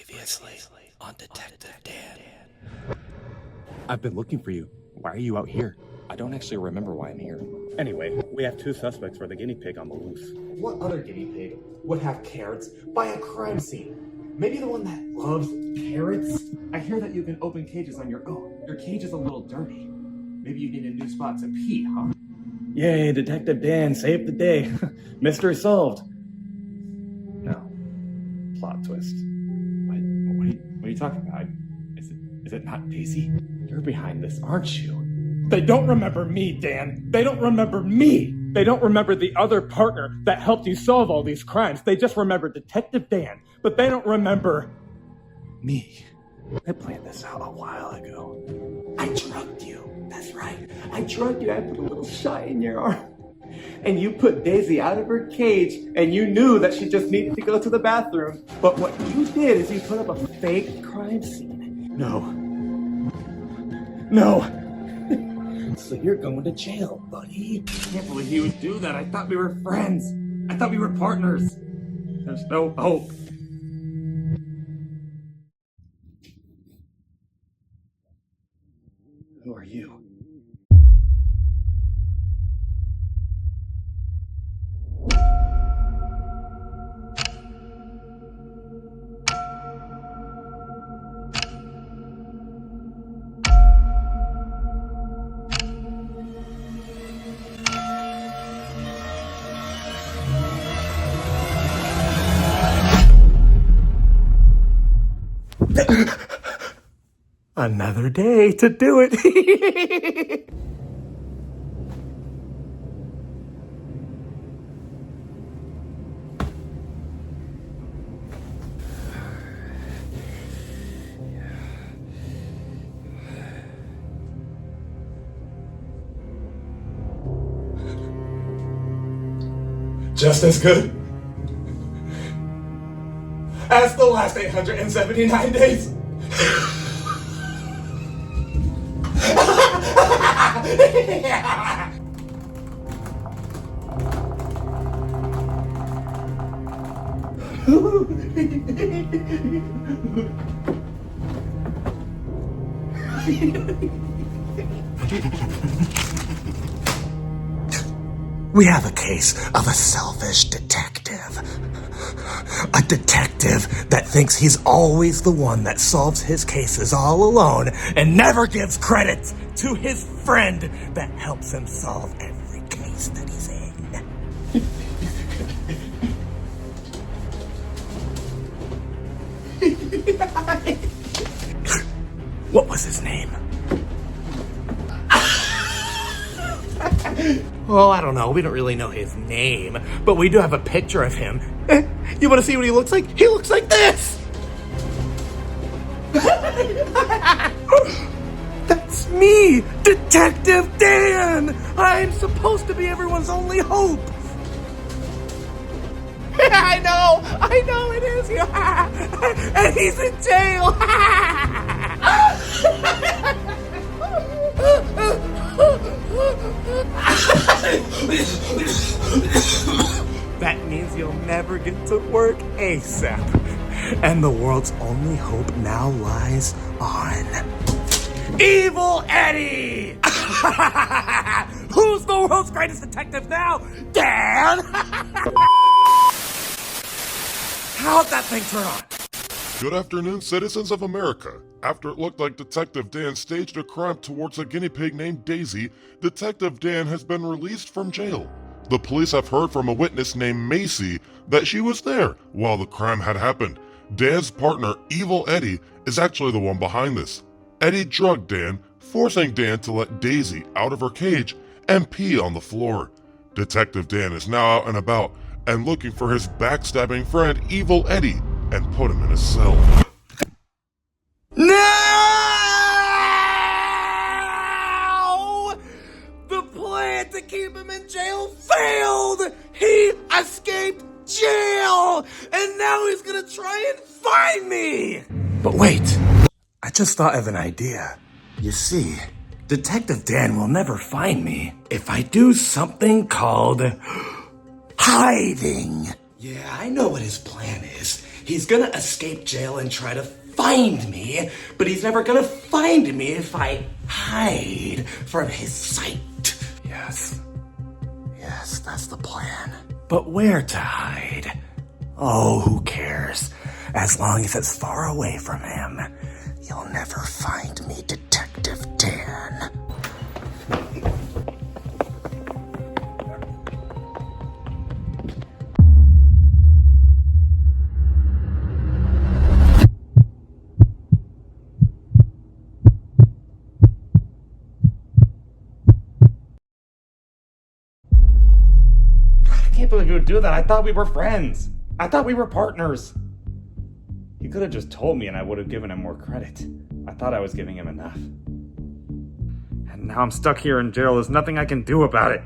Previously on Detective Dan. I've been looking for you. Why are you out here? I don't actually remember why I'm here. Anyway, we have 2 suspects for the guinea pig on the loose. What other guinea pig would have carrots by a crime scene? Maybe the one that loves carrots? I hear that you can open cages on your own. Your cage is a little dirty. Maybe you need a new spot to pee, huh? Yay, Detective Dan saved the day. Mystery solved. No. Plot twist. What are you talking about? Is it not Daisy? You're behind this, aren't you? They don't remember me, Dan. They don't remember me. They don't remember the other partner that helped you solve all these crimes. They just remember Detective Dan, but they don't remember me. I planned this out a while ago. I drugged you. That's right. I drugged you. I put a little shot in your arm. And you put Daisy out of her cage, and you knew that she just needed to go to the bathroom. But what you did is you put up a fake crime scene. No. So you're going to jail, buddy. I can't believe you would do that. I thought we were friends. I thought we were partners. There's no hope. Who are you? Another day to do it. Just as good as the last 879 days. We have a case of a selfish detective. A detective that thinks he's always the one that solves his cases all alone and never gives credit to his friend that helps him solve every case that he's in. What was his name? Well, I don't know. We don't really know his name, but we do have a picture of him. You want to see what he looks like? He looks like this! That's me, Detective Dan! I'm supposed to be everyone's only hope! I know it is! And he's in jail! That means you'll never get to work ASAP. And the world's only hope now lies on Evil Eddie! Who's the world's greatest detective now? Dan! How'd that thing turn on? Good afternoon, citizens of America. After it looked like Detective Dan staged a crime towards a guinea pig named Daisy, Detective Dan has been released from jail. The police have heard from a witness named Macy that she was there while the crime had happened. Dan's partner, Evil Eddie, is actually the one behind this. Eddie drugged Dan, forcing Dan to let Daisy out of her cage and pee on the floor. Detective Dan is now out and about and looking for his backstabbing friend, Evil Eddie, and put him in a cell. No! The plan to keep him in jail failed! He escaped jail! And now he's gonna try and find me! But wait, I just thought of an idea. You see, Detective Dan will never find me if I do something called hiding. Yeah, I know what his plan is. He's gonna escape jail and try to find me, but he's never gonna find me if I hide from his sight. Yes. Yes, that's the plan. But where to hide? Oh, who cares? As long as it's far away from him, you'll never find me, Detective Dan. I can't believe you would do that. I thought we were friends. I thought we were partners. He could have just told me and I would have given him more credit. I thought I was giving him enough. And now I'm stuck here in jail. There's nothing I can do about it.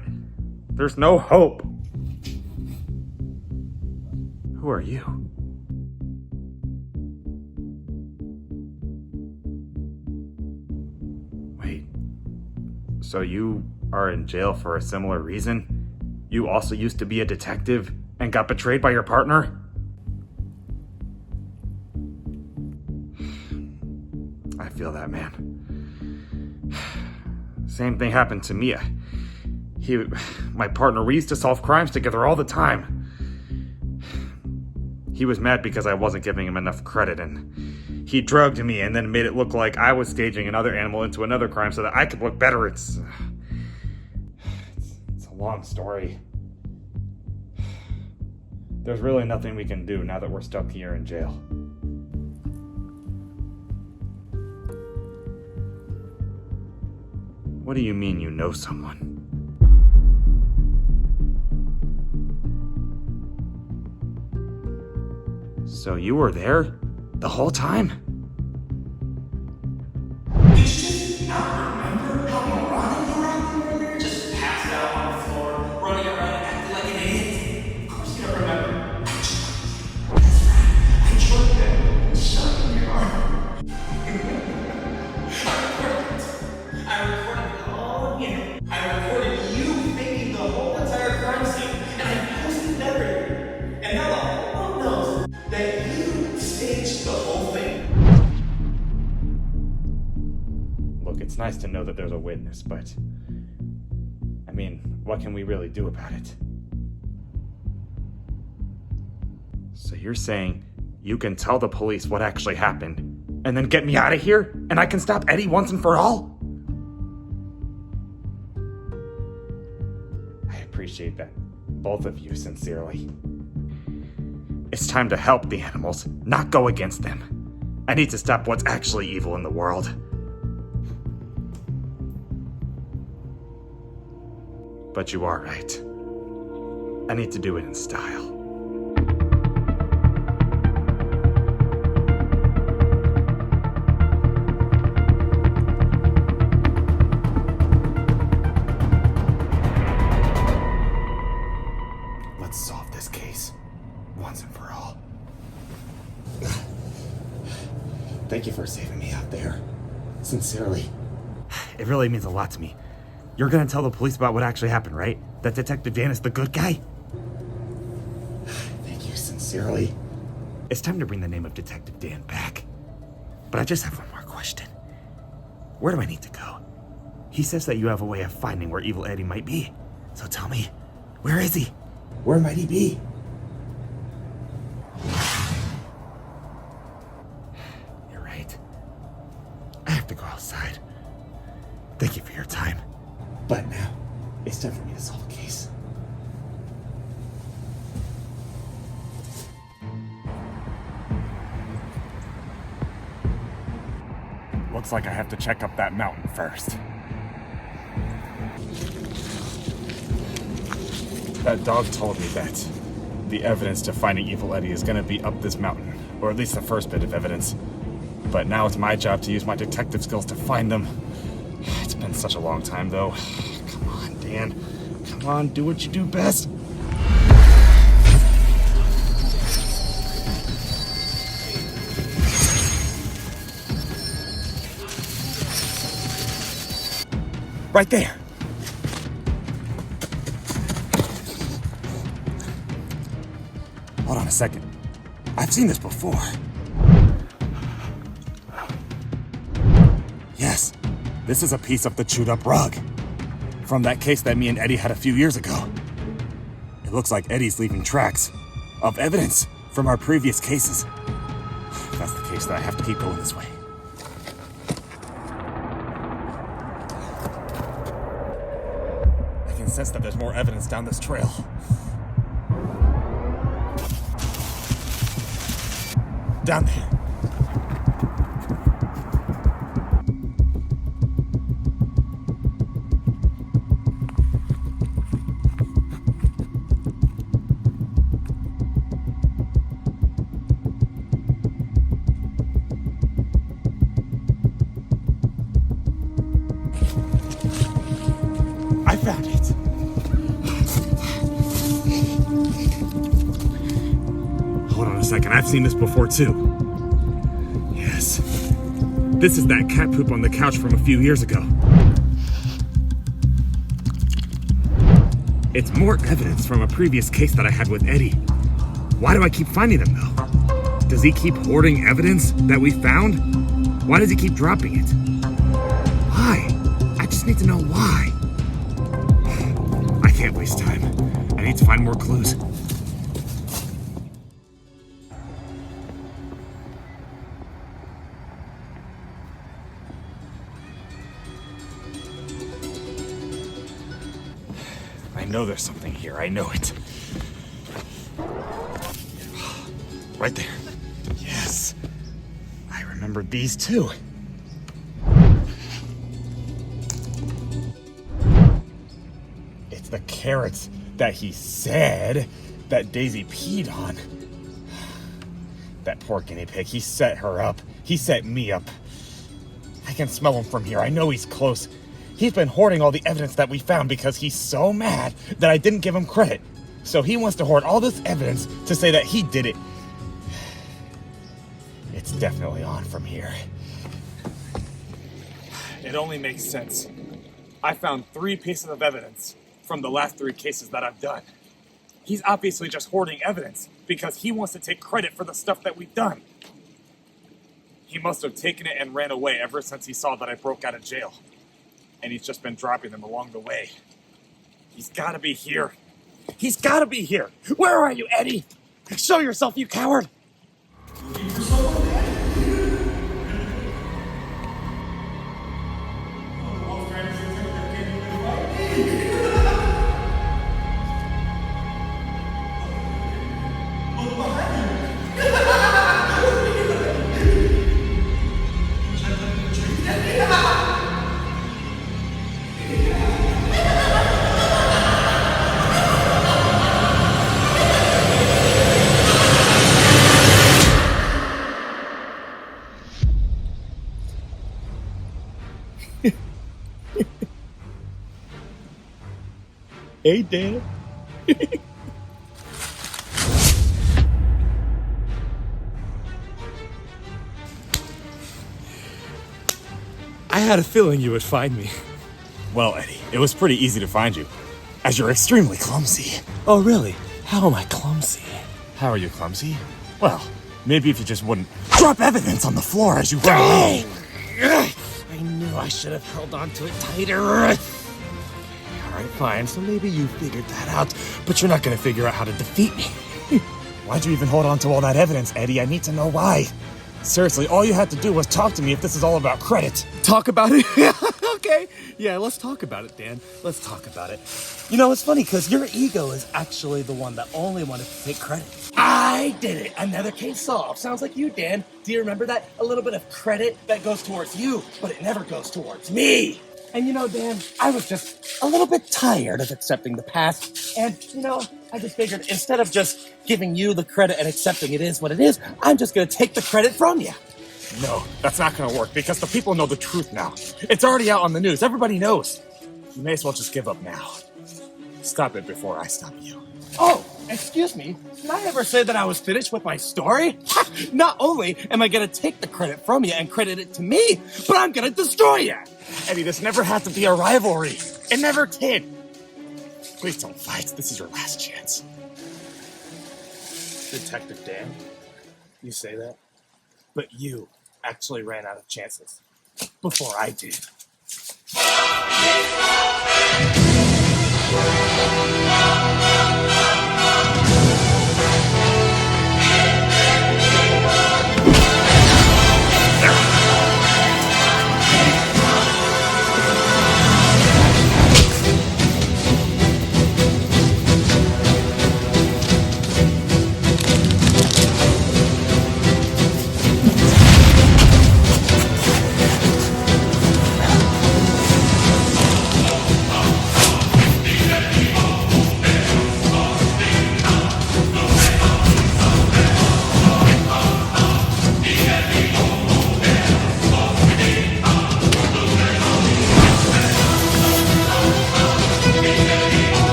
There's no hope. Who are you? Wait. So you are in jail for a similar reason? You also used to be a detective and got betrayed by your partner? I feel that, man. Same thing happened to Mia. My partner, we used to solve crimes together all the time. He was mad because I wasn't giving him enough credit, and he drugged me and then made it look like I was staging another animal into another crime so that I could look better. It's a long story. There's really nothing we can do now that we're stuck here in jail. What do you mean you know someone? So you were there the whole time? Did you not remember how moronic you were acting earlier? Just passed out on the floor, running around and acting like an idiot. Of course you don't remember. That's right. I drugged him, shot him in your arm. I recorded all of you. I recorded you faking the whole entire crime scene, and I posted it everywhere. And now the whole world knows that you staged the whole thing. Look, it's nice to know that there's a witness, but I mean, what can we really do about it? So you're saying you can tell the police what actually happened and then get me out of here and I can stop Eddie once and for all? I appreciate that, both of you, sincerely. It's time to help the animals, not go against them. I need to stop what's actually evil in the world. But you are right. I need to do it in style. Let's solve this case once and for all. Thank you for saving me out there. Sincerely. It really means a lot to me. You're gonna tell the police about what actually happened, right? That Detective Dan is the good guy? Thank you, sincerely. It's time to bring the name of Detective Dan back. But I just have one more question. Where do I need to go? He says that you have a way of finding where Evil Eddie might be. So tell me, where is he? Where might he be? You're right. I have to go outside. Thank you for your time. But now, it's time for me to solve the case. Looks like I have to check up that mountain first. That dog told me that the evidence to finding Evil Eddie is gonna be up this mountain, or at least the first bit of evidence. But now it's my job to use my detective skills to find them. It's been such a long time, though. Come on, Dan. Come on, do what you do best. Right there. Hold on a second. I I've seen this before. Yes, this is a piece of the chewed up rug. From that case that me and Eddie had a few years ago. It looks like Eddie's leaving tracks of evidence from our previous cases. That's the case that I have to keep going this way. I can sense that there's more evidence down this trail. Down there. I found it. Hold on a second, I've seen this before too. Yes. This is that cat poop on the couch from a few years ago. It's more evidence from a previous case that I had with Eddie. Why do I keep finding them though? Does he keep hoarding evidence that we found? Why does he keep dropping it? Why? I just need to know why. I can't waste time. I need to find more clues. I know there's something here. I know it. Right there. Yes. I remember these too. It's the carrots that he said that Daisy peed on. That poor guinea pig. He set her up. He set me up. I can smell him from here. I know he's close. He's been hoarding all the evidence that we found because he's so mad that I didn't give him credit. So he wants to hoard all this evidence to say that he did it. It's definitely on from here. It only makes sense. I found 3 pieces of evidence from the last 3 cases that I've done. He's obviously just hoarding evidence because he wants to take credit for the stuff that we've done. He must have taken it and ran away ever since he saw that I broke out of jail. And he's just been dropping them along the way. He's gotta be here. He's gotta be here. Where are you, Eddie? Show yourself, you coward. Hey, Dad. I had a feeling you would find me. Well, Eddie, it was pretty easy to find you, as you're extremely clumsy. Oh, really? How am I clumsy? How are you clumsy? Well, maybe if you just wouldn't drop evidence on the floor as you run away. I knew I should have held on to it tighter. Alright, fine, so maybe you figured that out, but you're not gonna figure out how to defeat me. Why'd you even hold on to all that evidence, Eddie? I need to know why. Seriously, all you had to do was talk to me if this is all about credit. Talk about it? Okay. Yeah, let's talk about it, Dan. Let's talk about it. You know, it's funny, because your ego is actually the one that only wanted to take credit. I did it. Another case solved. Sounds like you, Dan. Do you remember that? A little bit of credit that goes towards you, but it never goes towards me. And you know, Dan, I was just a little bit tired of accepting the past. And, you know, I just figured instead of just giving you the credit and accepting it is what it is, I'm just going to take the credit from you. No, that's not gonna work because the people know the truth now. It's already out on the news. Everybody knows. You may as well just give up now. Stop it before I stop you. Oh, excuse me. Did I ever say that I was finished with my story? Not only am I going to take the credit from you and credit it to me, but I'm going to destroy you. Eddie, this never had to be a rivalry. It never did. Please don't fight. This is your last chance. Detective Dan, You say that? But you actually ran out of chances. Before I did.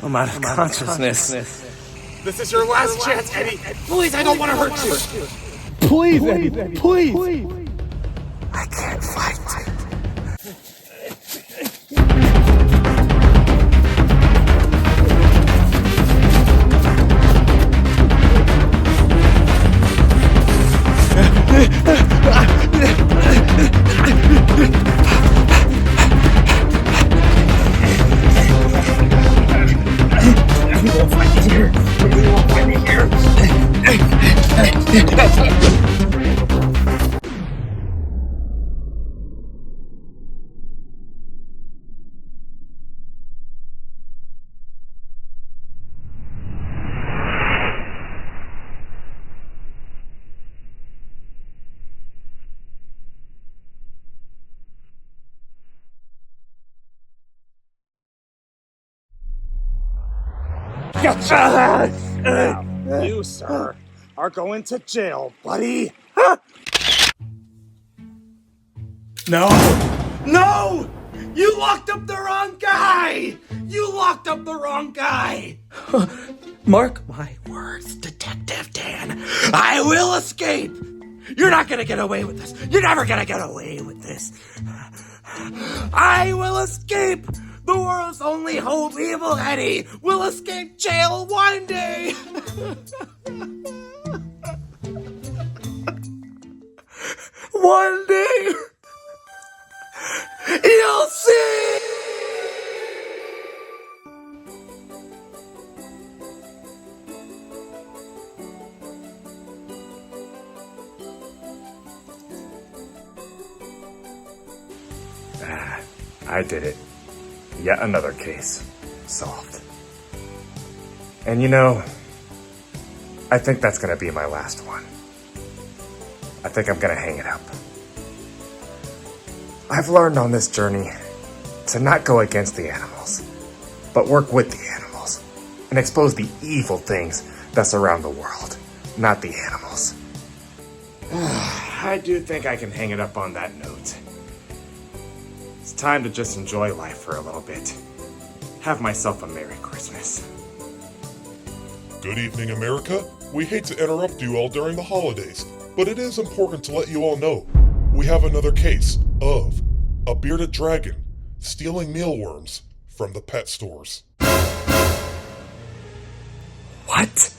I'm out of consciousness. This is your last chance, Eddie. Please, I don't want to hurt you. Please, Eddie, please! I can't fight. Now, you, sir, are going to jail, buddy. No! No! You locked up the wrong guy! You locked up the wrong guy! Mark my words, Detective Dan. I will escape! You're not gonna get away with this. You're never gonna get away with this. I will escape! The world's only hope, Evil Eddie, will escape jail one day! One day! You'll see! I did it. Yet another case. Solved. And you know, I think that's gonna be my last one. I think I'm gonna hang it up. I've learned on this journey to not go against the animals, but work with the animals and expose the evil things that surround the world, not the animals. I do think I can hang it up on that note. It's time to just enjoy life for a little bit. Have myself a Merry Christmas. Good evening, America. We hate to interrupt you all during the holidays, but it is important to let you all know we have another case of a bearded dragon stealing mealworms from the pet stores. What?